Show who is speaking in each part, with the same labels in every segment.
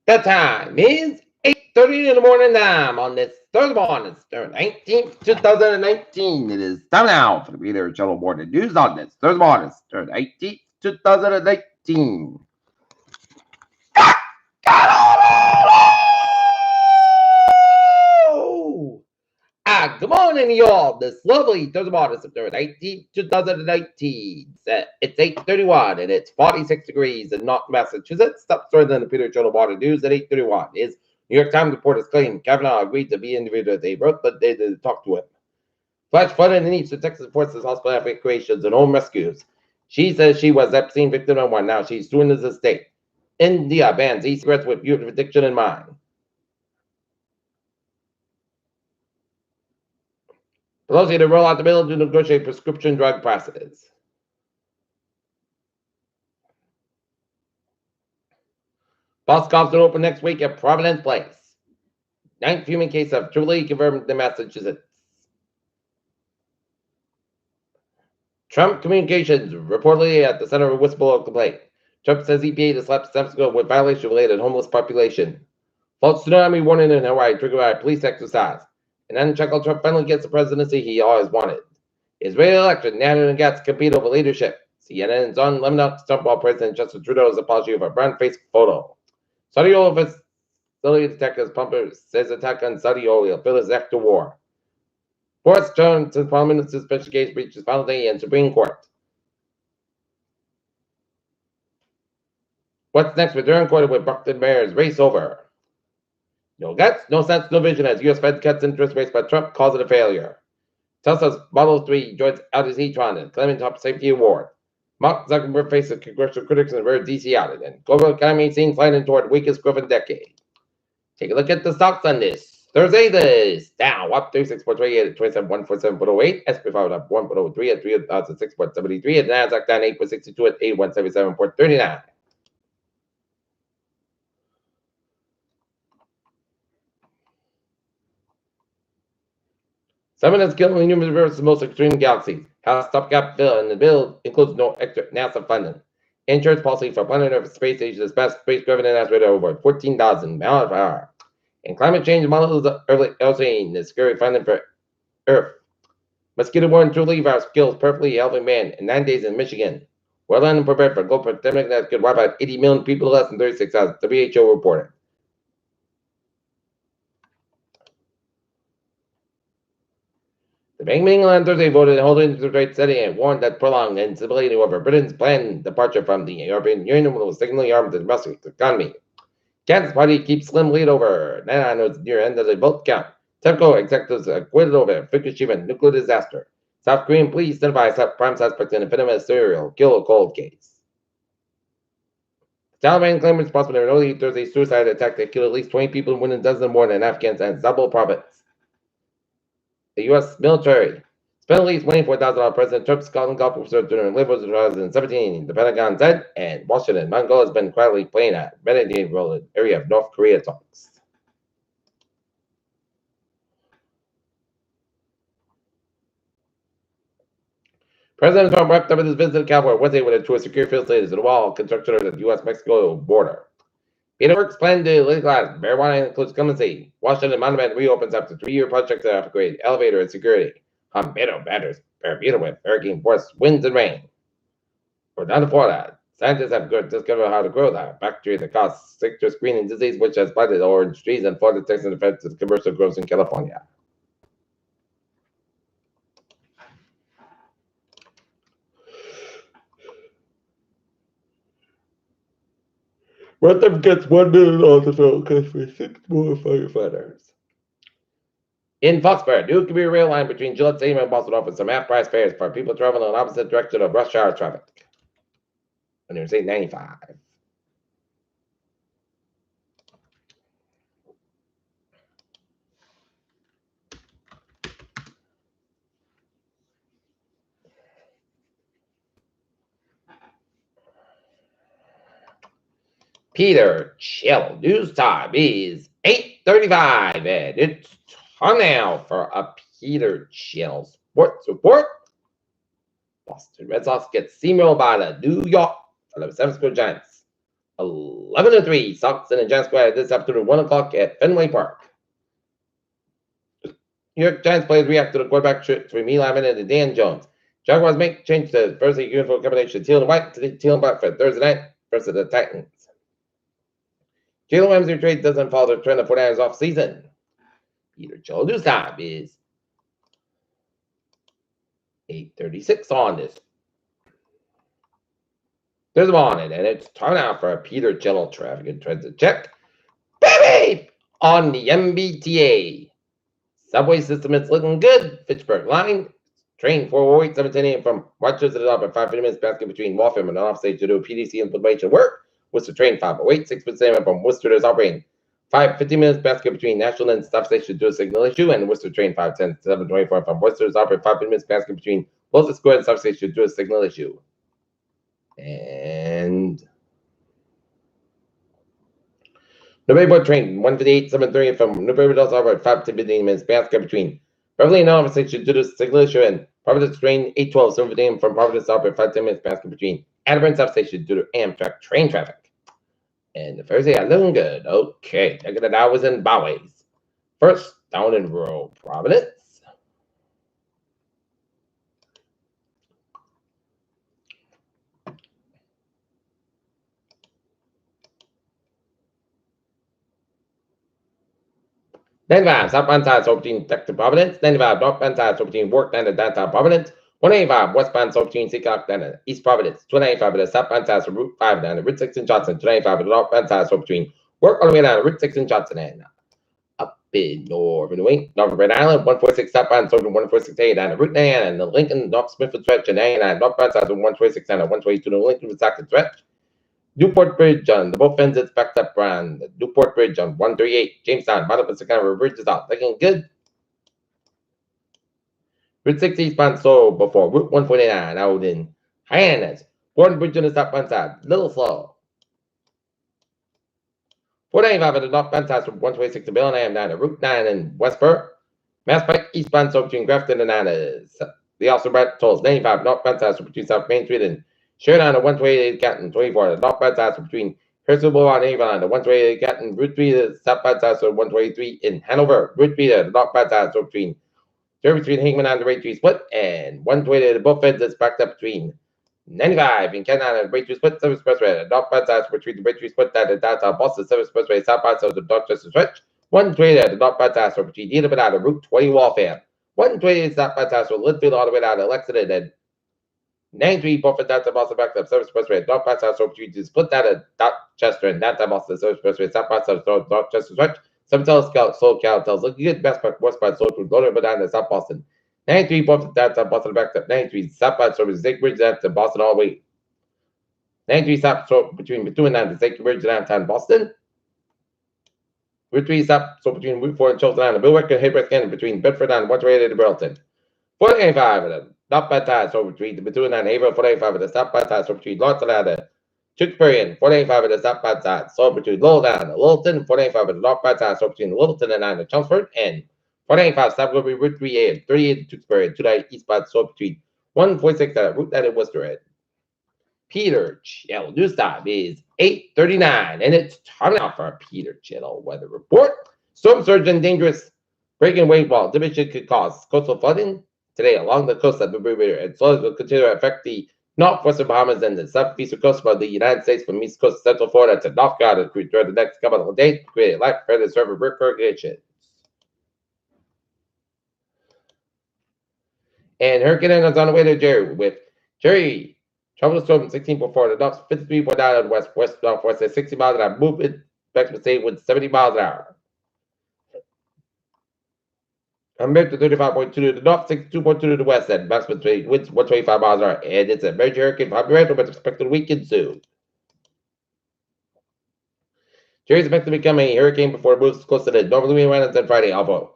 Speaker 1: The time is 8:30 in the morning time on this Thursday morning, September 19th, 2019. It is time now for the Peter Channel Morning News on this Thursday morning, September 18th, 2019. Good morning, y'all. This lovely Thursday morning, September 19th, 2019. It's 8:31 and it's 46 degrees in North Massachusetts. Top story in the Peter Channel Morning News at 8:31 is New York Times reporters claim Kavanaugh agreed to be individual they wrote, but they didn't talk to him. Flash flood in the East to Texas forces hospital evacuations and home rescues. She says she was Epstein victim number one. Now she's suing his estate. India bans e-cigarettes with youth addiction in mind. Pelosi to roll out the bill to negotiate prescription drug prices. Boscov's will open next week at Providence Place. Ninth human case of truly confirmed in Massachusetts. Trump communications reportedly at the center of a whistleblower complaint. Trump says EPA to slap San Francisco with violation-related homeless population. False tsunami warning in Hawaii triggered by a police exercise. And then Chuckle Trump finally gets the presidency he always wanted. Israeli election, NATO and Gats compete over leadership. CNN's on Lebanon Trump while President Justin Trudeau's apology over a brown-faced photo. Saudi oil facility detectives pumper says attack on Saudi oil bill is after war. Boris Johnson's Parliament suspension case reaches final day in Supreme Court. What's next with Durham Court with Brockton Mayor's race over? No guts, no sense, no vision as U.S. Fed cuts interest rates, but Trump calls it a failure. Tesla's Model 3 joins Audi's e-tron and claiming top safety award. Mark Zuckerberg faces congressional critics in a rare DC audit, and global economy seen sliding toward weakest growth in decade. Take a look at the stocks on this Thursday. This Dow up 36.38 at 27,147.08. S&P 500 up 1.03 at 3,006.73. And Nasdaq down 8.62 at 8177.39. Someone has killed in human versus the most extreme galaxies. House stopgap bill, and the bill includes no extra NASA funding. Insurance policy for planet Earth space station is best spacecraft and asteroid over 14,000 miles per hour. And climate change models early saying is scary funding for Earth. Mosquito-borne truly virus kills perfectly healthy man in 9 days in Michigan. Well unprepared for a global pandemic that could wipe out 80 million people in less than 36 hours, WHO reported. The Bank of England on Thursday voted holding interest rate setting and warned that prolonged instability over Britain's planned departure from the European Union will significantly harm the domestic economy. Kansas Party keeps slim lead over 9 notes near end of the vote count. TEPCO executives acquitted over Fukushima nuclear disaster. South Korean police identify prime suspect in a venomous serial kill cold case. The Taliban claimed responsibility for an early Thursday suicide attack that killed at least 20 people and wounded a dozen more in Afghanistan's Zabul province. The U.S. military spent at least $24,000 President Trump's Scotland Golf Reserve during Liberals in 2017, the Pentagon said, and Washington, Mongolia has been quietly playing a mediating role in the area of North Korea talks. President Trump wrapped up his visit to California Wednesday with a tour of secure facilities and a wall construction of the U.S.-Mexico border. Peter Works plan to legalize marijuana includes clemency. Washington Monument reopens after 3-year project to upgrade elevator and security. Humbedo batters Bermuda with hurricane force winds and rain. We're down to Florida. Scientists have discovered how to grow the bacteria that causes citrus green disease, which has blighted orange trees and Florida Texas affects the commercial growth in California. Rutherford gets $1 million to fill case for 6 more firefighters. In Foxborough, new commuter rail line between Gillette Stadium and Boston offers some half-price fares for people traveling in the opposite direction of rush hour traffic. On Interstate 95. Peter, chill. News time is 8:35, and it's time now for a Peter Chill Sports Report. Boston Red Sox get steamrolled by the New York San Francisco Giants. 11-3. Sox and the Giants go at this afternoon, 1 o'clock at Fenway Park. New York Giants players react to the quarterback shirt between me Lyman and Dan Jones. Jaguars make change to Thursday uniform combination teal and white to teal and black for Thursday night versus the Titans. Jalen Ramsey trade doesn't follow the trend of 49ers off season. Peter Joe news time is 8:36 on this Thursday morning, and it's time out for a Peter Jello traffic and transit check. Baby! On the MBTA. Subway system is looking good. Fitchburg line. Train 408, 17 a.m. from Rochester to Auburn. 5 minutes basket between Waltham and offstage to do PDC implementation work. Worcester train 508, 6 a.m. from Worcester to Auburn. 15 minutes basket between National and Stop Station to do a signal issue. And Worcester train 510, 724 from Worcester to Auburn. 5 minutes basket between Wilson Square and Stop Station to do a signal issue. And Newburyport train 158, 730 from Newbury to Auburn. 15 minutes basket between Beverly and Oliver Station to the signal issue, and Providence train 812, 715 from Providence to Auburn. 5-10 minutes basket between Attleboro Stop Station due to Amtrak train traffic. And the Thursday are looking good. Okay, check it out. Was in byways. First down in rural Providence. Then 5 southbound sides between Texas Providence. Then 5 northbound sides between Work and the downtown Providence. 185 westbound between Seacock and East Providence. 295 at the southbound sides from Route 5 down to Route 6 in Johnson. 295 at the northbound sides between Work all the way down to Route 6 in Johnson and up in Northern New England, Northern Red Island. 146 southbound from 146A down to Route 9 and the Lincoln North Smithfield stretch and 99 northbound sides from 126 down to 122 to the Lincoln Wisconsin stretch. Newport Bridge on the both ends, it's backed up around the Newport Bridge on 138. Jamestown, bottom of the kind of bridge is out. Looking good. Route 6 eastbound slow before Route 149 out in Hyannis. Gordon Bridge on the southbound side, little slow. 495 at the northbound side from 126 to Bellingham down to Route 9 in Westboro. Mass Pike eastbound so between Grafton and Anna's. The also Brett tolls 95 northbound side between South Main Street and Sheridan to 128 Canton 24. The northbound side between Harrisville Boulevard and Avon to 128 Canton. Route 3 to southbound side so 123 in Hanover. Route 3 to the northbound side so between Hickman and the Rate 3 split, and 120 to both ends is backed up between 95 in Canada and Rate 3 split, 7 expressway, the northbound side between the Rate 3 split, that is downtown Boston, 7 expressway, southbound side of the Dorchester stretch, 120 at the northbound side between Edith and out of Route 20 Waltham, 120 southbound side from Litchfield all the way down to Lexington, and 93 both at downtown Boston, backed up 7 expressway, northbound side between the split that at Dorchester and downtown Boston, 7 expressway, southbound side of the Dorchester stretch. Some tells Soul Cal tells look good best back westbound Soul Crew loaded down to South Boston. 93 both downtown Boston backed up 93 southbound service Zake Bridge down to Boston all the way. 93 south between Bethune and the Zake Bridge downtown Boston. Route 3 south between Route 4 and Chilton down to Billwick and Haybrake Canyon between Bedford and 128 to Burlington. 485 at the northbound ties between Bethune and Haverhill. 485 at the southbound ties between Lawson and the Tewksbury and 485 at the southbound side, so between Lowell down to Littleton, 485 at the northbound side, so between Littleton and 9 to Chelmsford, and 485 south will be Route 3A and 38 to Tewksbury, and 29 eastbound, so between 146 at Route 9 and Worcester. Peter Chittle news time is 8:39, and it's time now for a Peter Chittle weather report. Storm surge and dangerous breaking wave wall division could cause coastal flooding today along the coast of the Blue River, and so it will continue to affect the northwestern Bahamas and the southeastern coast of the United States from east coast of Central Florida to North Carolina during the next couple of days, creating light further server irrigation. And Hurricane is on the way to Jerry with Jerry tropical storm 16.4 the north, 53.9 on the west northwest at 60 miles an hour, movement expected to stay with 70 miles an hour. Compared to 35.2 to the north, 62.2 to the west, and maximum winds 125 miles an hour. And it's a major hurricane from Hurricane, but expected to weaken soon. Jerry's expected to become a hurricane before it moves close to the northerly islands on Friday, although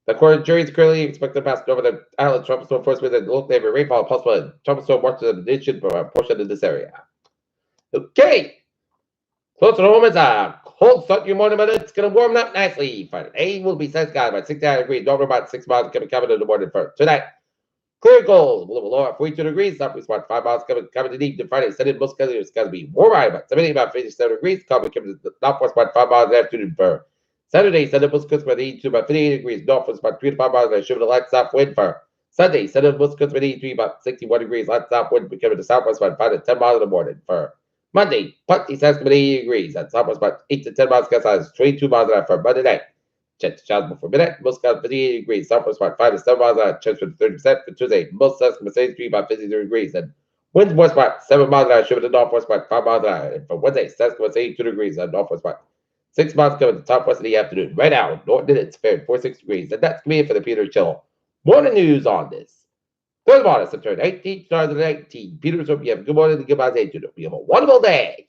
Speaker 1: the Jerry is currently expected to pass over the island tropical storm force with a local heavy rainfall possible tropical storm watch to the nation for a portion of this area. Okay. Close to home is a cold start your morning, but it's going to warm up nicely. Friday will be sunny skies about 69 degrees, normal about 6 miles, going to be covered in the morning for tonight. Clear gold. Little lower 42 degrees. Southwest about 5 miles coming to deep to Friday. Sunday, most country is going to be warm about 70, about 57 degrees. Coming to the northwest about 5 miles in the afternoon for Saturday. Sunday, most coast about 82, about 58 degrees. Northwest about 3 to 5 miles. And shift to light south wind for Sunday. Sunday, most coast about 83, about 61 degrees. Light south wind becoming to southwest about 5 to 10 miles in the morning for Monday. Putney says about 80 degrees. And southwest about 8 to 10 miles. Gust 22 miles an hour for Monday night. Check the showers before midnight. Most skies 58 degrees. Southwest about 5 to 7 miles an hour. Chance for 30% for Tuesday. Most skies from 73 about 53 degrees. And winds west about 7 miles an hour. Shiver to northwest about 5 miles an hour. And for Wednesday, skies from 82 degrees. And northwest about 6 miles coming to southwest in the afternoon. Right now, Norton it's fair 46 degrees. And that's me for the Peter Chill morning news on this. Good morning, September 19th, 2019. Peter, hope you have a good morning and goodbye. You have a wonderful day.